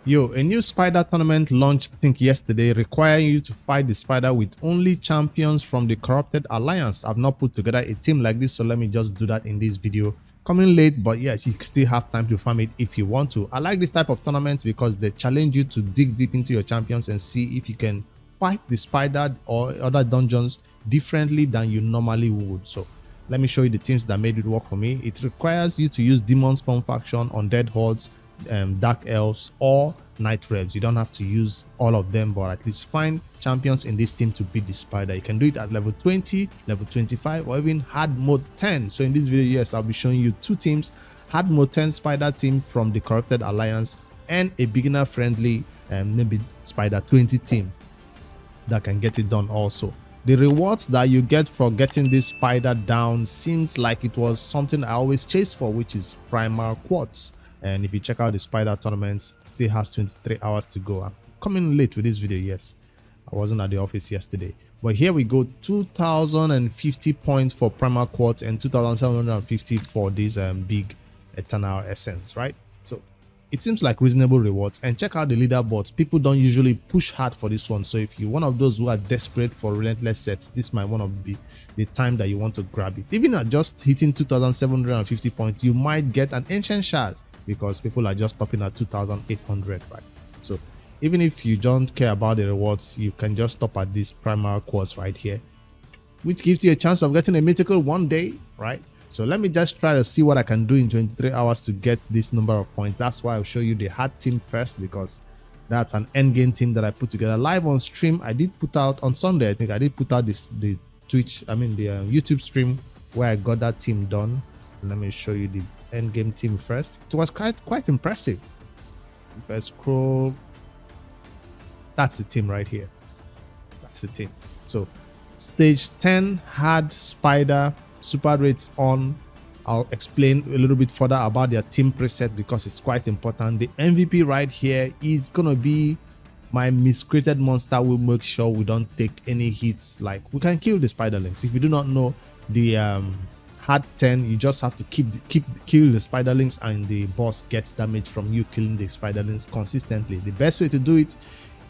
Yo, a new spider tournament launched, I think yesterday, requiring you to fight the spider with only champions from the Corrupted Alliance. I've not put together a team like this, so let me just do that in this video. Coming late, but yes, you still have time to farm it if you want to. I like this type of tournaments because they challenge you to dig deep into your champions and see if you can fight the spider or other dungeons differently than you normally would. So let me show you the teams that made it work for me. It requires you to use Demon Spawn Faction, Undead Hordes, Dark Elves, or Night Revs. You don't have to use all of them, but at least find champions in this team to beat the spider. You can do it at level 20, level 25, or even hard mode 10. So in this video, yes, I'll be showing you two teams: hard mode 10 spider team from the Corrupted Alliance and a beginner friendly maybe spider 20 team that can get it done also. The rewards that you get for getting this spider down seems like it was something I always chase for, which is Primal Quartz. And if you check out the spider tournaments, it still has 23 hours to go. I'm coming late with this video, yes. I wasn't at the office yesterday. But here we go, 2,050 points for Primal Quartz and 2,750 for this big Eternal Essence, right? So it seems like reasonable rewards. And check out the leaderboards. People don't usually push hard for this one. So if you're one of those who are desperate for relentless sets, this might want to be the time that you want to grab it. Even at just hitting 2,750 points, you might get an Ancient Shard, because people are just stopping at 2,800, right? So even if you don't care about the rewards, you can just stop at this Primal Quartz right here, which gives you a chance of getting a mythical one day, right? So let me just try to see what I can do in 23 hours to get this number of points. That's why I'll show you the hard team first, because that's an endgame team that I put together live on stream. I did put out on Sunday, I think I did put out the YouTube stream where I got that team done. Let me show you the end game team first. It was quite impressive. If I scroll, that's the team right here. That's the team. So stage 10 had spider, super rates on. I'll explain a little bit further about their team preset because it's quite important. The MVP right here is gonna be my miscreated monster. Will make sure we don't take any hits. Like, we can kill the spiderlings. If you do not know, the hard 10, you just have to kill the spiderlings and the boss gets damage from you killing the spiderlings consistently. The best way to do it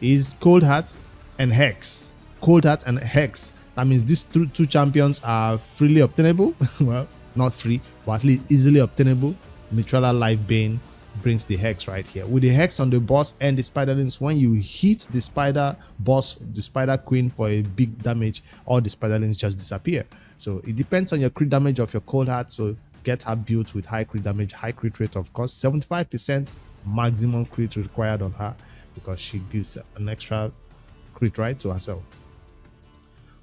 is Cold Heart and Hex. Cold Heart and Hex. That means these two champions are freely obtainable. Well, not free, but at least easily obtainable. Mitrala Life Bane brings the Hex right here. With the Hex on the boss and the spiderlings, when you hit the spider boss, the spider queen for a big damage, all the spiderlings just disappear. So it depends on your crit damage of your Cold Heart. So get her built with high crit damage, high crit rate, of course. 75% maximum crit required on her because she gives an extra crit right to herself.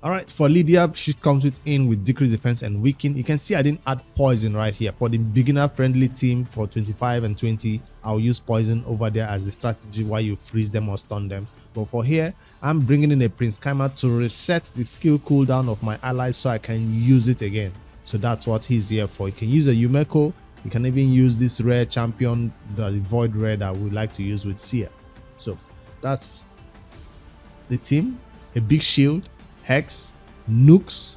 All right, for Lydia, she comes with decreased defense and weaken. You can see I didn't add poison right here. For the beginner friendly team for 25 and 20, I'll use poison over there as the strategy while you freeze them or stun them. But for here, I'm bringing in a Prince Kaima to reset the skill cooldown of my allies so I can use it again. So that's what he's here for. You can use a Yumeko. You can even use this rare champion, the Void Rare that we like to use with Seer. So that's the team. A big shield, Hex, Nukes,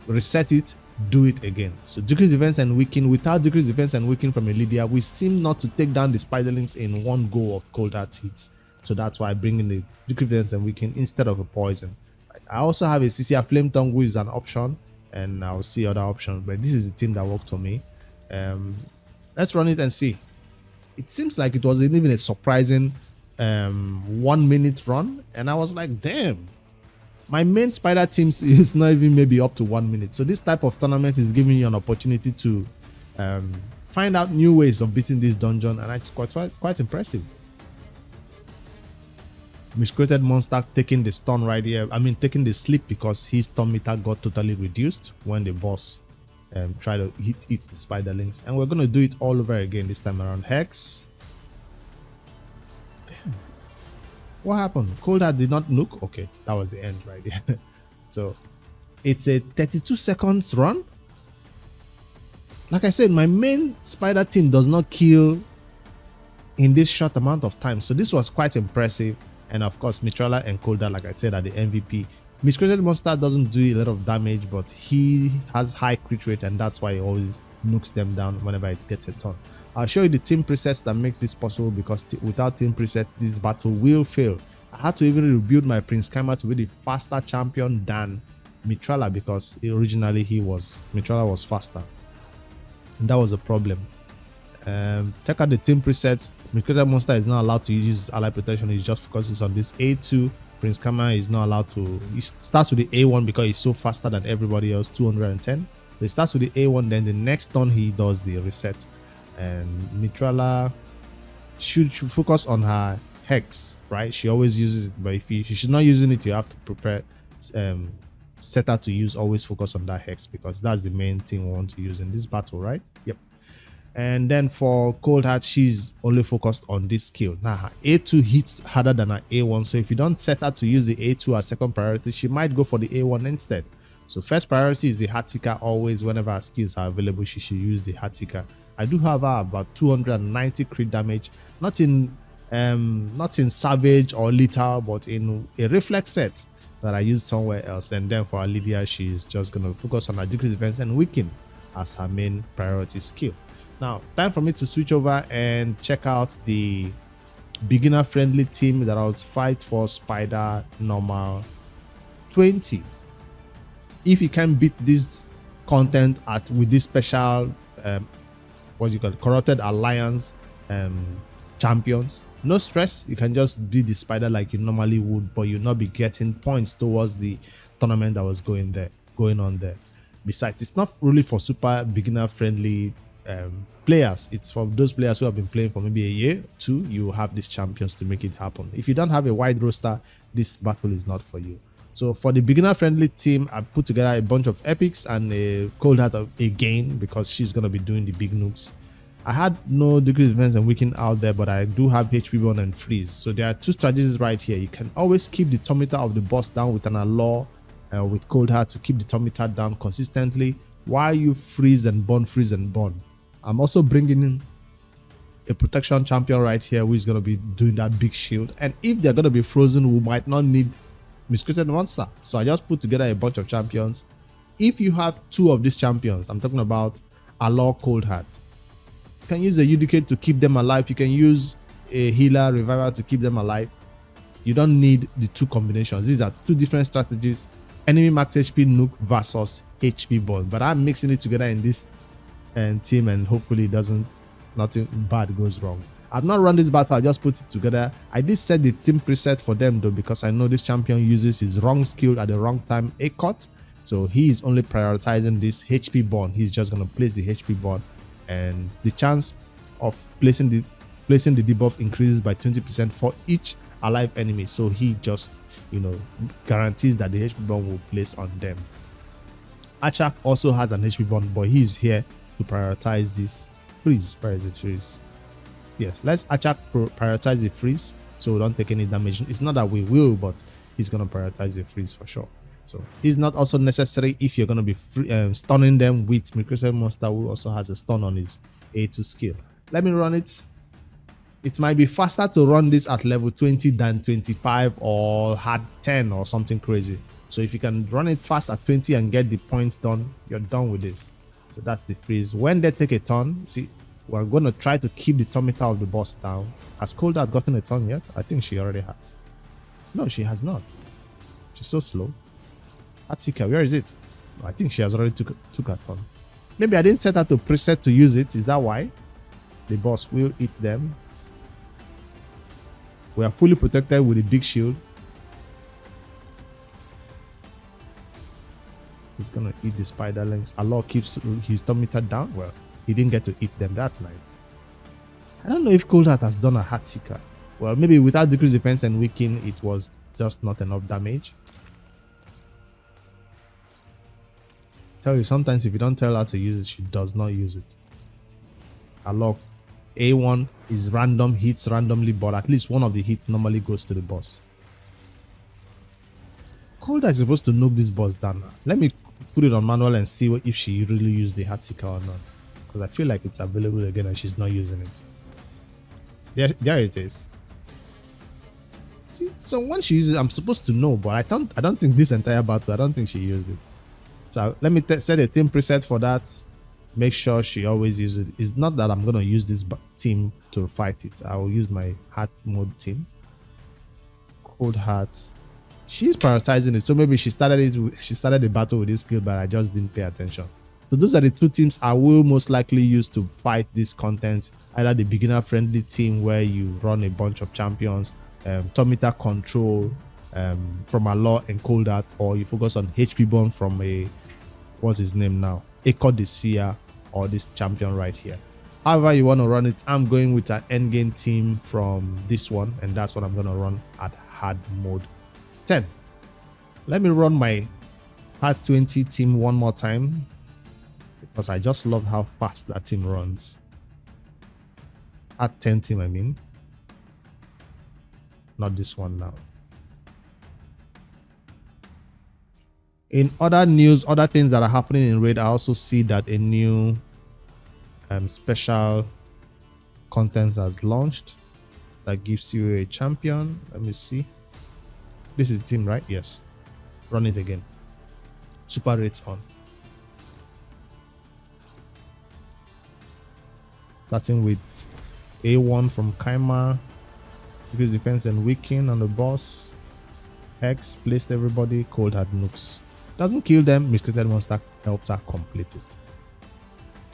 reset it, do it again. So decrease defense and weaken. Without decrease defense and weaken from a Lydia, we seem not to take down the spiderlings in one go of Cold Heart hits. So that's why I bring in the decrease defense and weaken instead of a poison. I also have a CCR Flame Tongue, which is an option, and I'll see other options, but this is the team that worked for me. Let's run it and see. It seems like it wasn't even a surprising 1 minute run, and I was like, damn, my main spider teams is not even maybe up to 1 minute. So this type of tournament is giving you an opportunity to find out new ways of beating this dungeon, and it's quite impressive. Miscreated monster taking the stun right here. I mean, taking the sleep because his stun meter got totally reduced when the boss tried to hit the spiderlings. And we're going to do it all over again this time around. Hex. Damn. What happened? Cold Heart did not nuke. Okay, that was the end right there. So it's a 32 seconds run. Like I said, my main spider team does not kill in this short amount of time. So this was quite impressive. And of course, Mitrala and Cold Heart, like I said, are the MVP. Miscreated monster doesn't do a lot of damage, but he has high crit rate, and that's why he always nukes them down whenever it gets a turn. I'll show you the team presets that makes this possible, because without team presets, this battle will fail. I had to even rebuild my Prince Kaima to be the faster champion than Mitrala, because originally Mitrala was faster. And that was a problem. Check out the team presets. Microta Monster is not allowed to use ally protection. It just focuses on this A2. Prince Kaima is not allowed to. It starts with the A1 because he's so faster than everybody else, 210. So it starts with the A1, then the next turn he does the reset. And Mitrala should focus on her hex, right? She always uses it, but if she's not using it, you have to prepare set her to use always focus on that hex, because that's the main thing we want to use in this battle, right? Yep. And then for Cold Heart, she's only focused on this skill. Now her A2 hits harder than her A1, so if you don't set her to use the A2 as second priority, she might go for the A1 instead. So first priority is the Hattika. Always, whenever her skills are available, she should use the Hattika. I do have her about 290 crit damage, not in Savage or Lethal, but in a reflex set that I used somewhere else. And then for our Lydia, she's just going to focus on her decrease defense and weaken as her main priority skill. Now, time for me to switch over and check out the beginner friendly team that I'll fight for Spider normal 20. If you can beat this content with this special Corrupted Alliance champions, no stress, you can just beat the Spider like you normally would, but you'll not be getting points towards the tournament that was going on there. Besides, it's not really for super beginner friendly players. It's for those players who have been playing for maybe a year, 2. You have these champions to make it happen. If you don't have a wide roster, this battle is not for you. So for the beginner friendly team, I put together a bunch of epics and a Cold Heart again, because she's going to be doing the big nukes. I had no decrease defense and weaken out there, but I do have HP burn and freeze. So there are 2 strategies right here. You can always keep the turn meter of the boss down with an Allure with Cold Heart to keep the turn meter down consistently while you freeze and burn. I'm also bringing in a protection champion right here who is going to be doing that big shield. And if they're going to be frozen, we might not need Miscreated Monster. So I just put together a bunch of champions. If you have 2 of these champions, I'm talking about Allure, Cold Heart, you can use a Udicate to keep them alive. You can use a Healer, Reviver to keep them alive. You don't need the 2 combinations. These are 2 different strategies. Enemy max HP nuke versus HP burn. But I'm mixing it together in this team, and hopefully nothing bad goes wrong. I've not run this battle, I just put it together. I did set the team preset for them though, because I know this champion uses his wrong skill at the wrong time, a cut. So he is only prioritizing this HP burn. He's just going to place the HP burn, and the chance of placing the debuff increases by 20% for each alive enemy. So he just, guarantees that the HP burn will place on them. Achak also has an HP burn, but he is here to prioritize this freeze. Where is it? Freeze. Yes, let's Achak prioritize the freeze so we don't take any damage. It's not that we will, but he's going to prioritize the freeze for sure. So he's not also necessary if you're going to be stunning them with Miscreated Monster, who also has a stun on his A2 skill. Let me run it. It might be faster to run this at level 20 than 25 or hard 10 or something crazy. So if you can run it fast at 20 and get the points done, you're done with this. So that's the freeze. When they take a turn, see, we're going to try to keep the turn meter of the boss down. Has Cold Heart gotten a turn yet? I think she already has. No, she has not. She's so slow. Hattika, where is it? I think she has already took her turn. Maybe I didn't set her to preset to use it. Is that why? The boss will eat them. We are fully protected with a big shield. He's gonna eat the spiderlings. Allah keeps his turn meter down. Well, he didn't get to eat them. That's nice. I don't know if Cold Heart has done a Hattika. Well, maybe without decreased defense and weaken, it was just not enough damage. Tell you, sometimes if you don't tell her to use it, she does not use it. Allah, A1 is random hits randomly, but at least one of the hits normally goes to the boss. Cold Heart is supposed to nuke this boss down. Let me put it on manual and see if she really used the Hattika or not, because I feel like it's available again and she's not using it. There it is. See, so when she uses it, I'm supposed to know, but I don't think this entire battle, I don't think she used it. So let me set a team preset for that. make sure she always uses it. It's not that I'm going to use this team to fight it. I will use my hard mode team. Cold Heart. She's prioritizing it, so maybe she started the battle with this skill, but I just didn't pay attention. So those are the two teams I will most likely use to fight this content. Either the beginner friendly team where you run a bunch of champions, Tomita control from Alor and Cold Heart, or you focus on HP Burn from a, what's his name now, Echo the Seer, or this champion right here. However you want to run it, I'm going with an endgame team from this one, and that's what I'm going to run at hard mode 10. Let me run my hard 20 team one more time, because I just love how fast that team runs. Hard 10 team, I mean. Not this one now. In other news, other things that are happening in Raid, I also see that a new special content has launched that gives you a champion. Let me see. This is team, right? Yes. Run it again. Super rates on. Starting with A1 from Kaima. Increase defense and weaken on the boss. Hex placed everybody. Cold Heart nukes. Doesn't kill them. Miscreated Monster helps her complete it.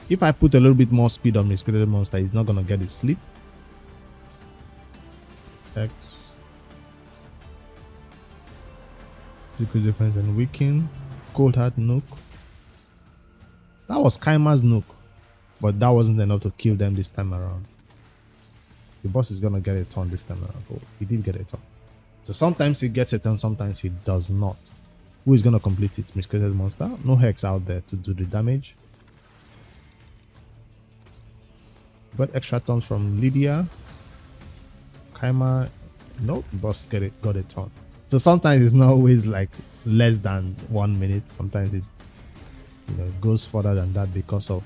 If I put a little bit more speed on Miscreated Monster, he's not gonna get his sleep. Hex. Decrease defense and weaken. Cold Heart nuke. That was Kaima's nuke, but that wasn't enough to kill them this time around. The boss is gonna get a turn this time around. Oh, he did get a turn. So sometimes he gets a turn, sometimes he does not. Who is gonna complete it? Miscreated Monster. No Hex out there to do the damage. Got extra turns from Lydia. Kaima. Nope, boss got a turn. So sometimes it's not always like less than 1 minute. Sometimes it goes further than that because of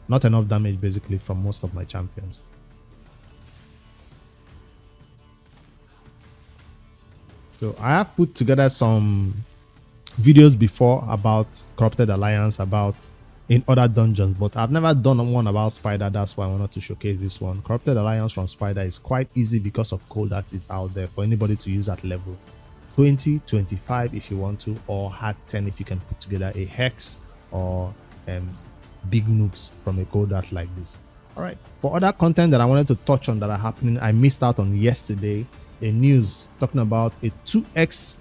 not enough damage basically from most of my champions. So I have put together some videos before about Corrupted Alliance, about in other dungeons, but I've never done one about Spider. That's why I wanted to showcase this one. Corrupted Alliance from Spider is quite easy because of Cold Heart is out there for anybody to use at level 20, 25 if you want to, or hard 10 if you can put together a Hex or big nukes from a Cold Heart like this. All right, for other content that I wanted to touch on that are happening, I missed out on yesterday. A news talking about a 2x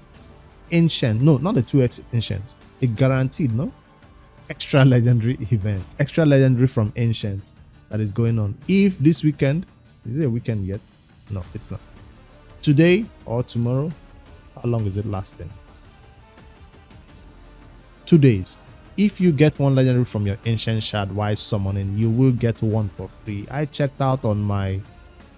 ancient, no, not a 2x ancient, a guaranteed, no, extra legendary event, extra legendary from ancient that is going on. If this weekend, is it a weekend yet? No, it's not. Today or tomorrow, how long is it lasting? 2 days. If you get one legendary from your ancient shard while summoning, you will get one for free. I checked out on my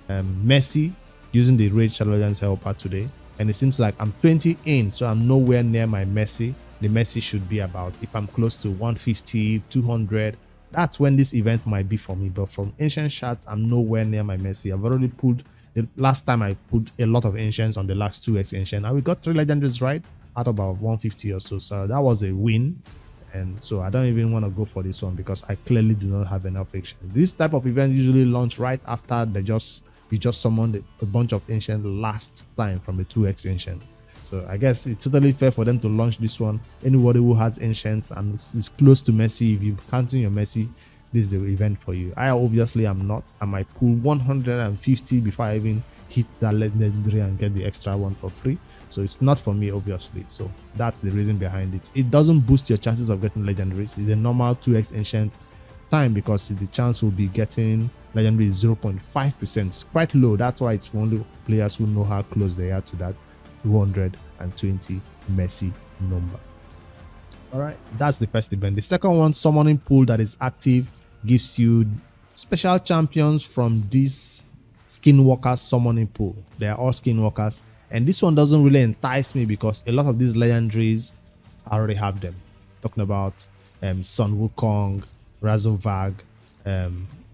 Messi using the Raid Shadow Legends helper today, and it seems like I'm 20 in, so I'm nowhere near my Messi. The Messi should be about, if I'm close to 150, 200, that's when this event might be for me. But from ancient shards, I'm nowhere near my Messi. I've already pulled, the last time I put a lot of ancients on the last 2x ancient, and we got 3 legendaries right out of about 150 or so. So that was a win. And so I don't even want to go for this one because I clearly do not have enough ancient. This type of event usually launch right after you just summoned a bunch of ancient last time from a 2x ancient. So I guess it's totally fair for them to launch this one. Anybody who has ancients and is close to Messi, if you're counting your Messi, this is the event for you. I obviously am not. I might pull 150 before I even hit that legendary and get the extra one for free. So it's not for me, obviously. So that's the reason behind it. It doesn't boost your chances of getting legendaries. It's a normal 2x ancient time because the chance will be getting legendary is 0.5%. It's quite low. That's why it's only players who know how close they are to that 220 Messi number. All right, that's the first event. The second one, summoning pool that is active, gives you special champions from this skinwalker summoning pool. They are all skinwalkers, and this one doesn't really entice me because a lot of these legendaries I already have them. Talking about Sun Wukong, Razovag,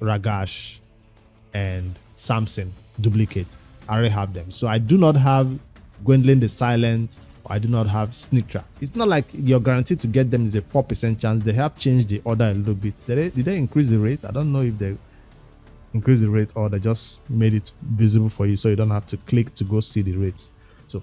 Ragash, and Samson duplicate. I already have them. So I do not have Gwendolyn the Silent I do not have Sneak Trap. It's not like you're guaranteed to get them is a 4% chance. They have changed the order a little bit. Did they increase the rate? I don't know if they increase the rate or they just made it visible for you so you don't have to click to go see the rates. So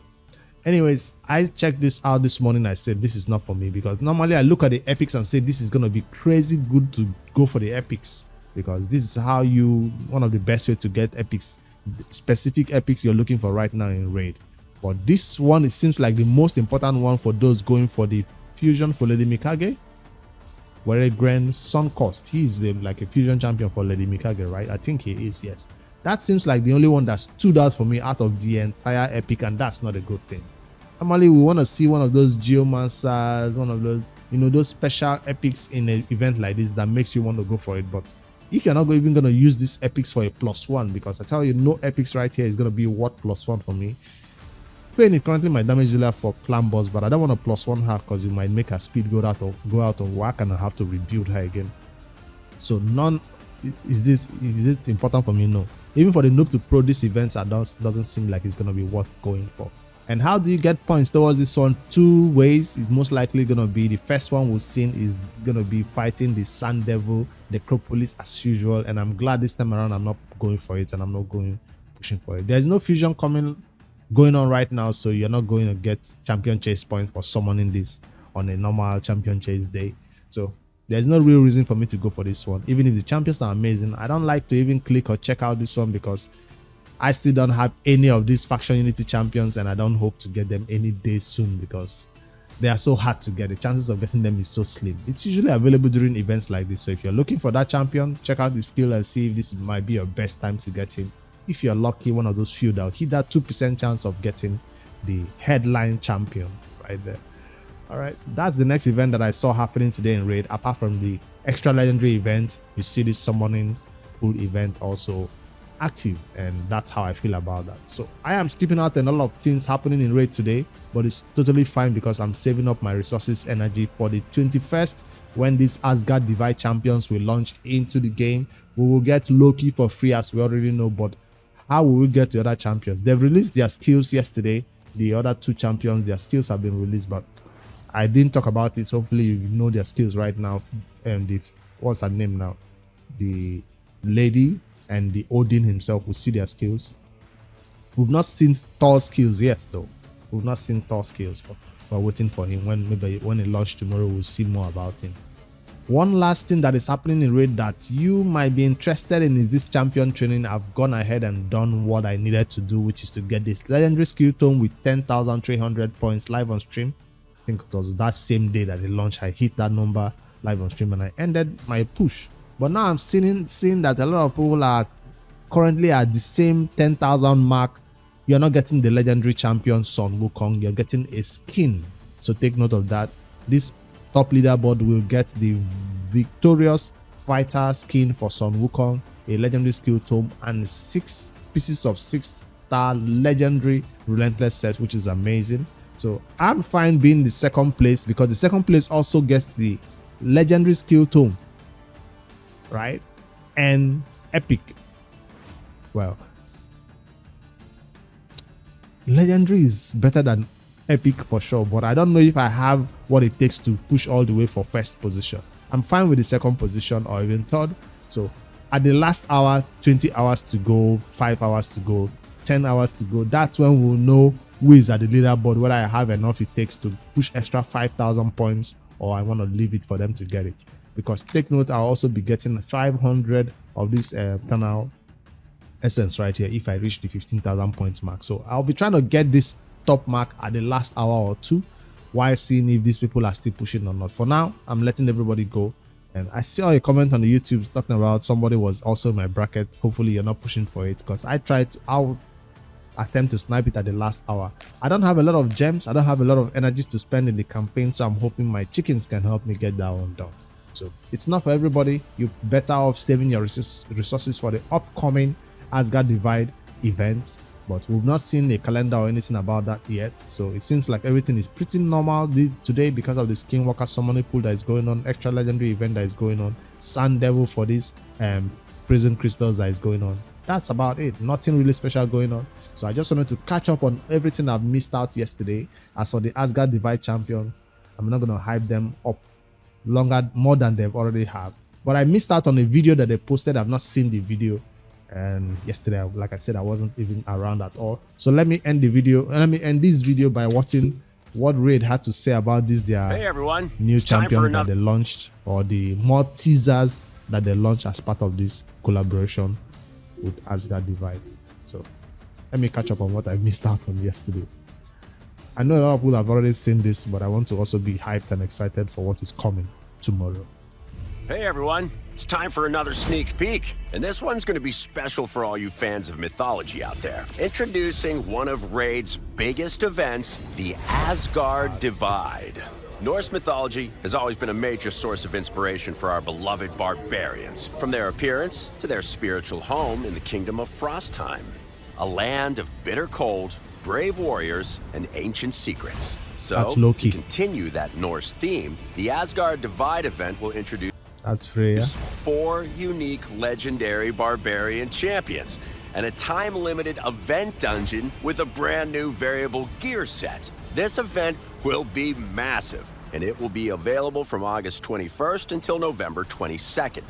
anyways, I checked this out this morning. I said this is not for me, because normally I look at the epics and say this is going to be crazy good to go for the epics, because this is how one of the best way to get epics, specific epics you're looking for right now in raid. But this one, it seems like the most important one for those going for the fusion for Lady Mikage. Weregren Suncost, he's like a fusion champion for Lady Mikage, right? I think he is, yes. That seems like the only one that stood out for me out of the entire epic, and that's not a good thing. Normally we want to see one of those Geomancers, one of those, those special epics in an event like this that makes you want to go for it. But if you're not even going to use these epics for a +1, because I tell you, no epics right here is going to be what +1 for me. Paying it currently my damage dealer for clan boss, but I don't want to +1 her because it might make her speed go out of whack and I have to rebuild her again. So is this important for me? No. Even for the noob to pro, this event doesn't seem like it's going to be worth going for. And how do you get points towards this one? 2 ways. It's most likely going to be, the first one we've seen is going to be fighting the Sand Devil, the Necropolis as usual. And I'm glad this time around I'm not going for it and I'm not pushing for it. There's no fusion going on right now, so you're not going to get champion chase points for summoning this on a normal champion chase day. So there's no real reason for me to go for this one, even if the champions are amazing. I don't like to even click or check out this one because I still don't have any of these faction unity champions, and I don't hope to get them any day soon because they are so hard to get. The chances of getting them is so slim. It's usually available during events like this, so if you're looking for that champion, check out the skill and see if this might be your best time to get him. If you're lucky, one of those few that will hit that 2% chance of getting the headline champion right there. All right, that's the next event that I saw happening today in raid. Apart from the extra legendary event, you see this summoning pool event also active, and that's how I feel about that. So I am skipping out a lot of things happening in raid today, but it's totally fine because I'm saving up my resources energy for the 21st, when these Asgard Divide champions will launch into the game. We will get Loki for free, as we already know, but how will we get the other champions? They've released their skills yesterday. The other 2 champions, their skills have been released, but I didn't talk about it. Hopefully you know their skills right now. And what's her name now? The lady and the Odin himself will see their skills. We've not seen Thor's skills yet, though. We've not seen Thor's skills, but we're waiting for him. When he launches tomorrow, we'll see more about him. One last thing that is happening in raid that you might be interested in is this champion training. I've gone ahead and done what I needed to do, which is to get this legendary skill tome with 10,300 points live on stream. I think it was that same day that they launched. I hit that number live on stream and I ended my push. But now I'm seeing that a lot of people are currently at the same 10,000 mark. You're not getting the legendary champion Sun Wukong. You're getting a skin. So take note of that. This top leaderboard will get the victorious fighter skin for Sun Wukong, a legendary skill tome, and 6 pieces of 6-star legendary relentless set, which is amazing. So I'm fine being the second place because the second place also gets the legendary skill tome, right? And epic. Well, legendary is better than epic for sure, but I don't know if I have what it takes to push all the way for first position. I'm fine with the second position or even third. So at the last hour, 20 hours to go, 5 hours to go, 10 hours to go, that's when we'll know who is at the leaderboard, whether I have enough it takes to push extra 5,000 points or I want to leave it for them to get it. Because take note, I'll also be getting 500 of this eternal essence right here if I reach the 15,000 points mark. So I'll be trying to get this top mark at the last hour or 2 while seeing if these people are still pushing or not. For now, I'm letting everybody go. And I saw a comment on the YouTube talking about somebody was also in my bracket. Hopefully you're not pushing for it, because I'll attempt to snipe it at the last hour. I don't have a lot of gems. I don't have a lot of energies to spend in the campaign, so I'm hoping my chickens can help me get that one done. So it's not for everybody. You're better off saving your resources for the upcoming Asgard Divide events, but we've not seen a calendar or anything about that yet. So it seems like everything is pretty normal today because of the Skinwalker summoning pool that is going on, extra legendary event that is going on, Sand Devil for this prison crystals that is going on. that's about it. Nothing really special going on. So I just wanted to catch up on everything I've missed out yesterday. As for the Asgard Divide champion, I'm not going to hype them up more than they've already have. But I missed out on a video that they posted. I've not seen the video. And yesterday, like I said, I wasn't even around at all. So let me end this video by watching what Raid had to say about this Hey everyone, new champion that they launched, or the more teasers that they launched as part of this collaboration with Asgard Divide. So let me catch up on what I missed out on yesterday. I know a lot of people have already seen this, but I want to also be hyped and excited for what is coming tomorrow. Hey everyone, it's time for another sneak peek, and this one's going to be special for all you fans of mythology out there. Introducing one of Raid's biggest events, the Asgard Divide. Norse mythology has always been a major source of inspiration for our beloved barbarians, from their appearance to their spiritual home in the kingdom of Frostheim, a land of bitter cold, brave warriors, and ancient secrets. So, to continue that Norse theme, the Asgard Divide event will introduce Freya. 4 unique legendary barbarian champions and a time-limited event dungeon with a brand new variable gear set. This event will be massive, and it will be available from August 21st until November 22nd.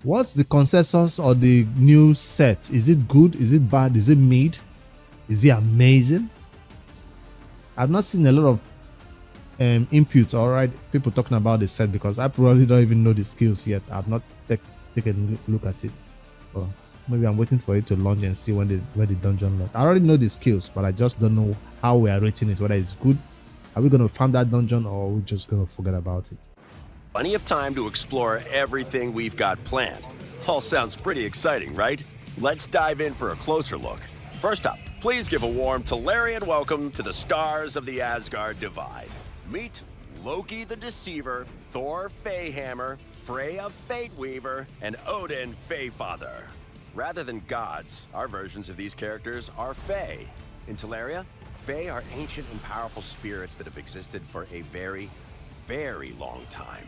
What's the consensus or the new set? Is it good? Is it bad? Is it mid? Is it amazing? I've not seen a lot of inputs, all right, people talking about the set, because I probably don't even know the skills yet. I've not taken a look at it. Well, maybe I'm waiting for it to launch and see when the dungeon launch. I already know the skills, but I just don't know how we are rating it, whether it's good. Are we going to farm that dungeon, or are we just going to forget about it? Plenty of time to explore everything we've got planned. All sounds pretty exciting, right? Let's dive in for a closer look. First up, please give a warm Tolarian welcome to the stars of the Asgard Divide. Meet Loki the Deceiver, Thor Feyhammer, Freya Fateweaver, and Odin Feyfather. Rather than gods, our versions of these characters are Fey. In Teleria, Fey are ancient and powerful spirits that have existed for a very, very long time.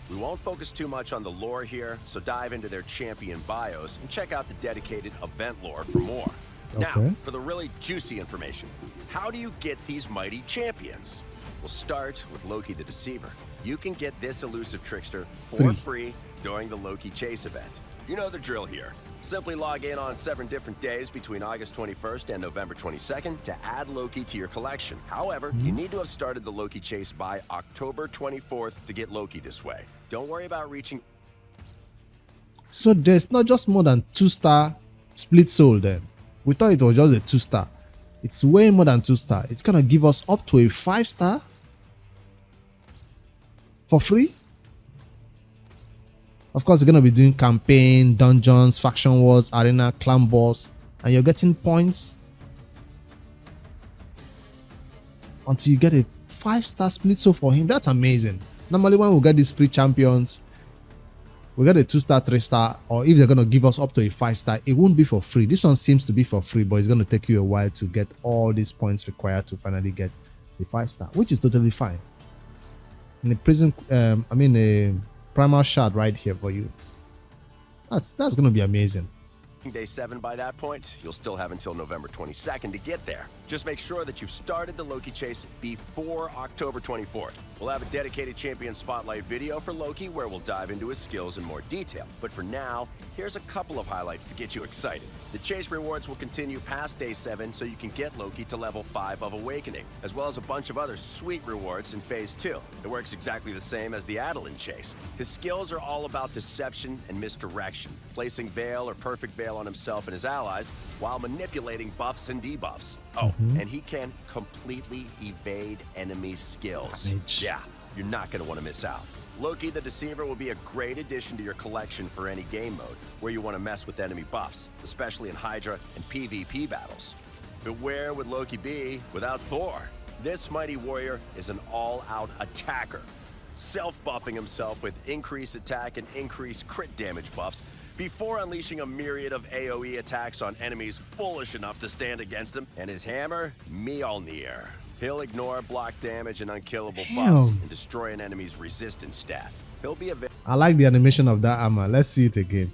We won't focus too much on the lore here, so dive into their champion bios and check out the dedicated event lore for more. Okay. Now, for the really juicy information, how do you get these mighty champions? We'll start with Loki the Deceiver. You can get this elusive trickster for free during the Loki Chase event. You know the drill here. Simply log in on 7 different days between August 21st and November 22nd to add Loki to your collection. However, you need to have started the Loki Chase by October 24th to get Loki this way. Don't worry about reaching... So there's not just more than 2-star split soul then. We thought it was just a 2-star. It's way more than 2-star. It's going to give us up to a 5-star for free. Of course, you're going to be doing campaign, dungeons, faction wars, arena, clan boss, and you're getting points until you get a 5-star split soul for him. That's amazing. Normally, when we get these split champions, we get a 2-star, 3-star, or if they're going to give us up to a 5-star, it won't be for free. This one seems to be for free, but it's going to take you a while to get all these points required to finally get the 5-star, which is totally fine. In the prison, a primal shard right here for you. That's going to be amazing. Day 7 by that point, you'll still have until November 22nd to get there. Just make sure that you've started the Loki Chase before October 24th. We'll have a dedicated champion spotlight video for Loki where we'll dive into his skills in more detail. But for now, here's a couple of highlights to get you excited. The Chase rewards will continue past Day 7 so you can get Loki to level 5 of Awakening, as well as a bunch of other sweet rewards in Phase 2. It works exactly the same as the Adolin Chase. His skills are all about deception and misdirection, placing Veil or Perfect Veil on himself and his allies while manipulating buffs and debuffs. Oh, and he can completely evade enemy skills. Yeah, you're not going to want to miss out. Loki the Deceiver will be a great addition to your collection for any game mode where you want to mess with enemy buffs, especially in Hydra and PvP battles. But where would Loki be without Thor? This mighty warrior is an all-out attacker, self-buffing himself with increased attack and increased crit damage buffs before unleashing a myriad of AoE attacks on enemies foolish enough to stand against him, and his hammer, Mjolnir. He'll ignore block damage and unkillable buffs and destroy an enemy's resistance stat. He'll be I like the animation of that armor. Let's see it again.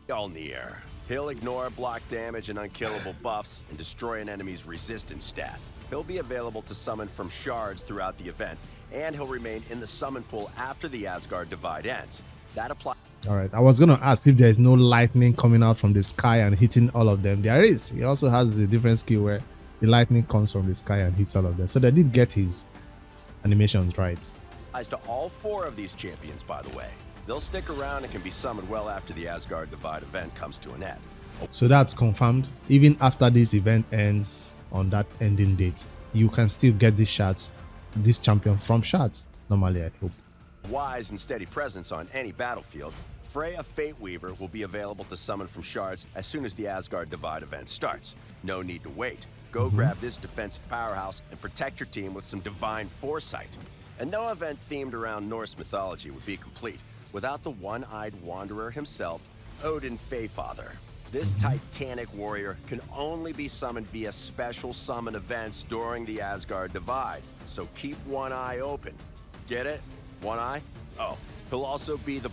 Mjolnir. He'll ignore block damage and unkillable buffs and destroy an enemy's resistance stat. He'll be available to summon from shards throughout the event, and he'll remain in the summon pool after the Asgard Divide ends. That applies. All right, I was going to ask if there is no lightning coming out from the sky and hitting all of them. There is. He also has the different skill where the lightning comes from the sky and hits all of them. So they did get his animations right. Applies to all 4 of these champions, by the way. They'll stick around and can be summoned well after the Asgard Divide event comes to an end. So that's confirmed. Even after this event ends on that ending date, you can still get this champion from shards. Normally, I hope. Wise and steady presence on any battlefield, Freya Fateweaver will be available to summon from shards as soon as the Asgard Divide event starts. No need to wait. Go grab this defensive powerhouse and protect your team with some divine foresight. And no event themed around Norse mythology would be complete without the one-eyed wanderer himself, Odin Feyfather. This titanic warrior can only be summoned via special summon events during the Asgard Divide, so keep one eye open. Get it? One eye? Oh, he'll also be the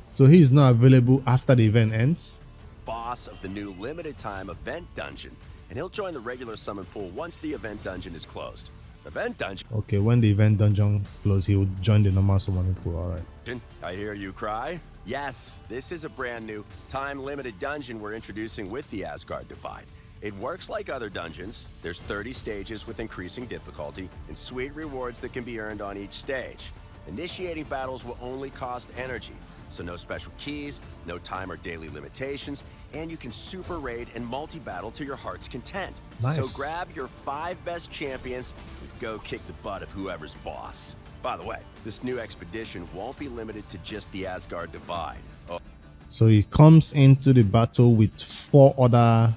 So he is not available after the event ends. boss of the new limited time event dungeon, and he'll join the regular summon pool once the event dungeon is closed. Event dungeon? Okay, when the event dungeon closes, he will join the normal summoning pool. All right. I hear you cry. Yes, this is a brand new time-limited dungeon we're introducing with the Asgard Divide. It works like other dungeons. There's 30 stages with increasing difficulty and sweet rewards that can be earned on each stage. Initiating battles will only cost energy, so no special keys, no time or daily limitations, and you can super raid and multi-battle to your heart's content. Nice. So grab your 5 best champions and go kick the butt of whoever's boss. By the way, this new expedition won't be limited to just the Asgard Divide. Oh, So he comes into the battle with 4 other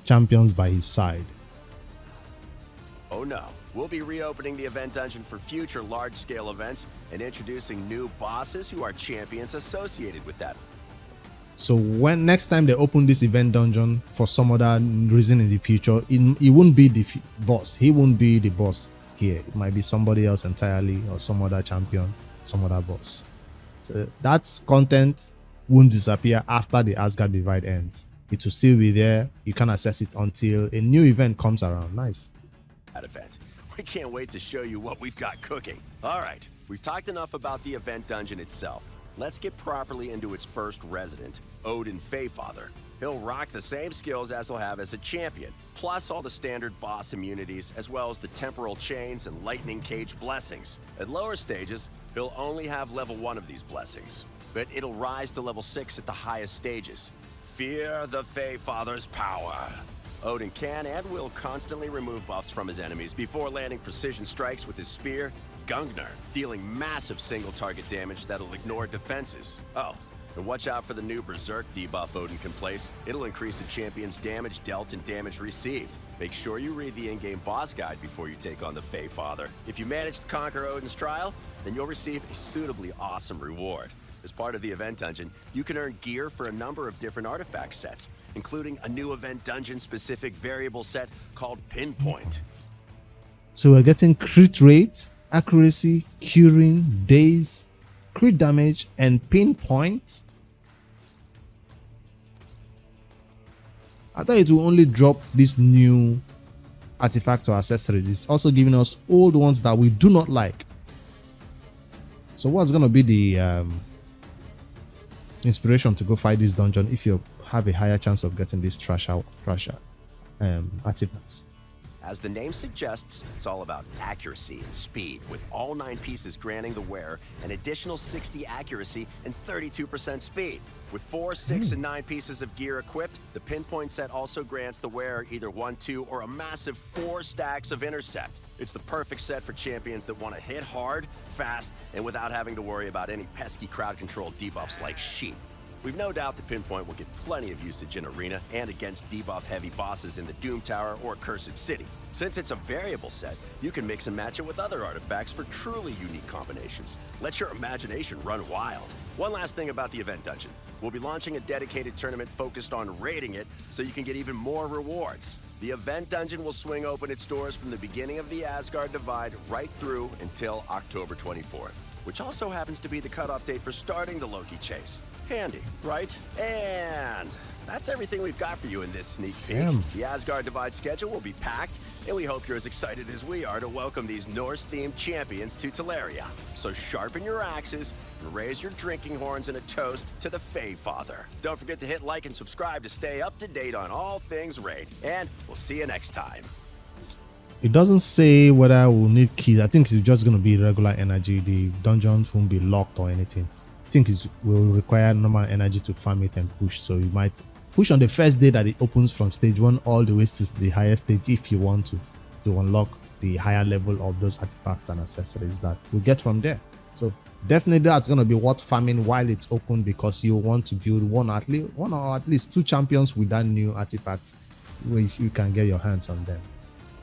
champions by his side. oh no. We'll be reopening the event dungeon for future large-scale events and introducing new bosses who are champions associated with that. So when next time they open this event dungeon for some other reason in the future, it won't be the boss. He won't be the boss here. It might be somebody else entirely, or some other champion, some other boss. So that content won't disappear after the Asgard Divide ends. It will still be there. You can access it until a new event comes around. Nice. That event. We can't wait to show you what we've got cooking. All right, we've talked enough about the event dungeon itself. Let's get properly into its first resident, Odin Feyfather. He'll rock the same skills as he'll have as a champion, plus all the standard boss immunities, as well as the temporal chains and lightning cage blessings. At lower stages, he'll only have level 1 of these blessings, but it'll rise to level 6 at the highest stages. Fear the Feyfather's power. Odin can and will constantly remove buffs from his enemies before landing precision strikes with his spear, Gungnir, dealing massive single target damage that'll ignore defenses. Oh, and watch out for the new Berserk debuff Odin can place. It'll increase a champion's damage dealt and damage received. Make sure you read the in-game boss guide before you take on the Feyfather. If you manage to conquer Odin's trial, then you'll receive a suitably awesome reward. As part of the event dungeon, you can earn gear for a number of different artifact sets, including a new event dungeon-specific variable set called Pinpoint. So we're getting crit rate, accuracy, curing, days, crit damage, and pinpoint. I thought it will only drop this new artifact or accessories. It's also giving us old ones that we do not like. So what's going to be the inspiration to go fight this dungeon if you have a higher chance of getting this trash artifacts? As the name suggests, it's all about accuracy and speed, with all 9 pieces granting the wearer an additional 60 accuracy and 32% speed. With 4, 6, and 9 pieces of gear equipped, the Pinpoint set also grants the wearer either 1, 2, or a massive 4 stacks of intercept. It's the perfect set for champions that want to hit hard, fast, and without having to worry about any pesky crowd control debuffs like sheep. We've no doubt the Pinpoint will get plenty of usage in Arena and against debuff-heavy bosses in the Doom Tower or Cursed City. Since it's a variable set, you can mix and match it with other artifacts for truly unique combinations. Let your imagination run wild. One last thing about the event dungeon. We'll be launching a dedicated tournament focused on raiding it so you can get even more rewards. The event dungeon will swing open its doors from the beginning of the Asgard Divide right through until October 24th, which also happens to be the cutoff date for starting the Loki chase. Handy, right? And that's everything we've got for you in this sneak peek. Damn. The Asgard Divide schedule will be packed, and we hope you're as excited as we are to welcome these Norse-themed champions to Teleria. So sharpen your axes and raise your drinking horns in a toast to the Fae Father. Don't forget to hit like and subscribe to stay up to date on all things Raid, and we'll see you next time. It doesn't say whether we'll need keys. I think it's just going to be regular energy. The dungeons won't be locked or anything. I think it will require normal energy to farm it and push. So you might push on the first day that it opens from stage 1 all the way to the highest stage if you want to unlock the higher level of those artifacts and accessories that we get from there. So definitely that's going to be worth farming while it's open, because you want to build one or at least 2 champions with that new artifact, which you can get your hands on them.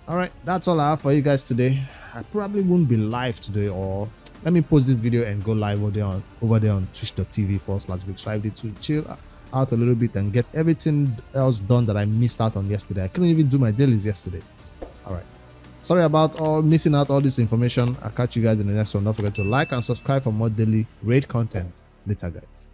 All right, that's all I have for you guys today. I probably won't be live today, or let me post this video and go live over there on twitch.tv/Biggs5D to chill out a little bit and get everything else done that I missed out on yesterday. I couldn't even do my dailies yesterday. All right, sorry about missing out all this information. I'll catch you guys in the next one. Don't forget to like and subscribe for more daily raid content later, guys.